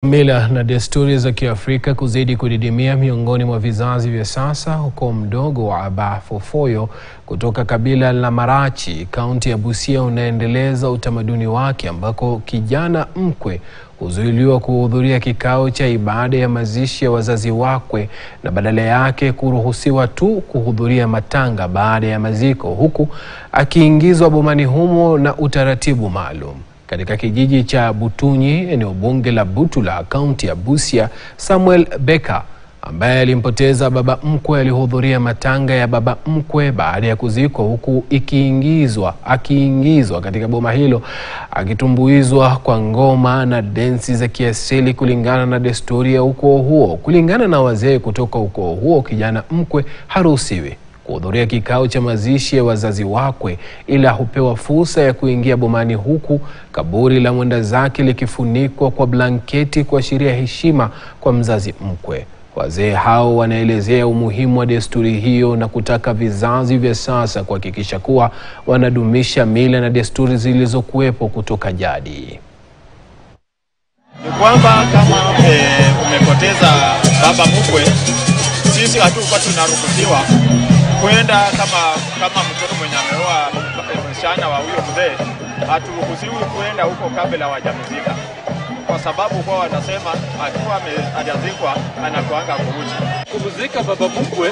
Mila na desturi za Kiafrika kuzidi kudidimia miongoni mwa vizazi vya sasa, huko mdogo wa Aba Fofoyo kutoka kabila la Marachi, kaunti ya Busia, unaendeleza utamaduni wake ambako kijana mkwe huzuiliwa kuhudhuria kikao cha ibada ya mazishi ya wazazi wakwe na badala yake kuruhusiwa tu kuhudhuria matanga baada ya maziko, huku akiingizwa bomani humo na utaratibu maalum. Katika kijiji cha Butunyi, eneo bunge la Butula, kaunti ya Busia, Samuel Beka, ambaye alimpoteza baba mkwe, alihudhuria matanga ya baba mkwe baada ya kuzikwa, huku akiingizwa katika boma hilo akitumbuizwa kwa ngoma na densi za kiasili kulingana na desturi ya ukoo huo. Kulingana na wazee kutoka ukoo huo, kijana mkwe haruhusiwi kuhudhuria kikao cha mazishi ya wazazi wakwe, ila hupewa fursa ya kuingia bomani, huku kaburi la mwenda zake likifunikwa kwa blanketi kuashiria heshima kwa mzazi mkwe. Wazee hao wanaelezea umuhimu wa desturi hiyo na kutaka vizazi vya sasa kuhakikisha kuwa wanadumisha mila na desturi zilizokuwepo kutoka jadi. Ni kwamba kama umepoteza baba mkwe, sisi hatukuwa tunaruhusiwa kwenda kama mtoto mwenye ameoa msichana wa huyo mzee, haturuhusiwi kwenda huko kabla hawajamzika, kwa sababu kwa wanasema akiwa hajazikwa anakuanga kuruji. Kumzika baba mkwe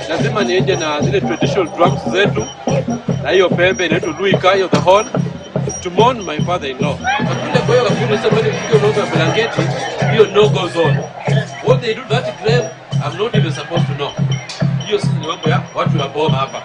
lazima niende na zile traditional drums zetu na hiyo pembe inaitwa Luika, hiyo the horn, to mourn my father-in-law. Hakuna kwa hiyo hakuna sema ni hiyo ndio blanketi, hiyo no go zone. What they do that grave, I'm not even supposed to know. Hiyo si mambo ya watu wa boma hapa.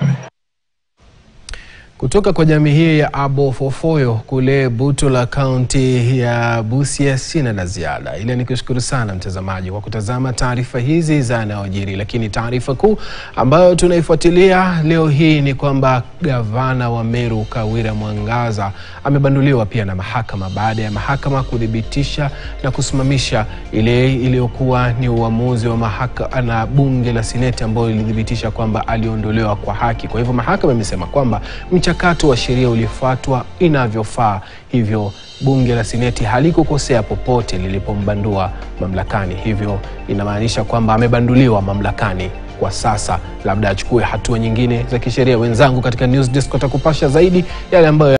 Kutoka kwa jamii hii ya Aba Fofoyo kule Butula, kaunti ya Busia, sina la ziada, ila nikushukuru sana mtazamaji kwa kutazama taarifa hizi za yanayojiri. Lakini taarifa kuu ambayo tunaifuatilia leo hii ni kwamba gavana wa Meru Kawira Mwangaza amebanduliwa pia na mahakama baada ya mahakama kudhibitisha na kusimamisha ile iliyokuwa ni uamuzi wa mahakama na bunge la Seneti ambao ilidhibitisha kwamba aliondolewa kwa haki. Kwa hivyo mahakama imesema kwamba mchakato wa sheria ulifuatwa inavyofaa, hivyo bunge la Seneti halikukosea popote lilipombandua mamlakani. Hivyo inamaanisha kwamba amebanduliwa mamlakani kwa sasa, labda achukue hatua nyingine za kisheria. Wenzangu katika News Desk watakupasha zaidi yale ambayo